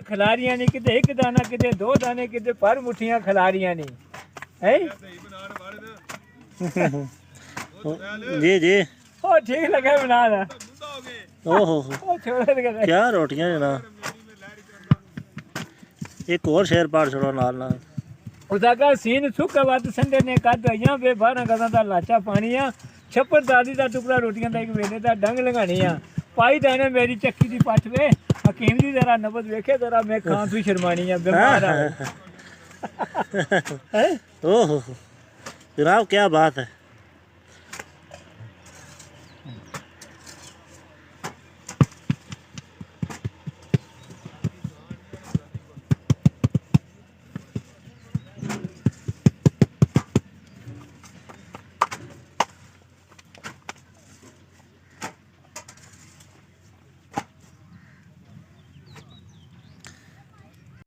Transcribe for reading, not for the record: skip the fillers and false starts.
खिलारियां नहीं किते एक दाना किते दो दाने किते पर मुठियां खिलारियां नहीं है जी जी ओ ठीक लगे बना ना ओहो ओ छोड़ दे क्या रोटियां जना एक और शेर पाड़ छोड़ो नाल नाल उसका का सीन सुख वत संडे ने कद आइयां वे 12 गजां दा लाचा पानी आ छप्पर दादी दा टुकड़ा रोटियां दा एक वेले दा डंग लगानी आ पाई दाने मेरी चक्की दी पछ वे हकीम जी जरा नबज वेखे जरा मैं खां तू शर्मानी आ बीमार आ ओहो जनाब क्या बात है।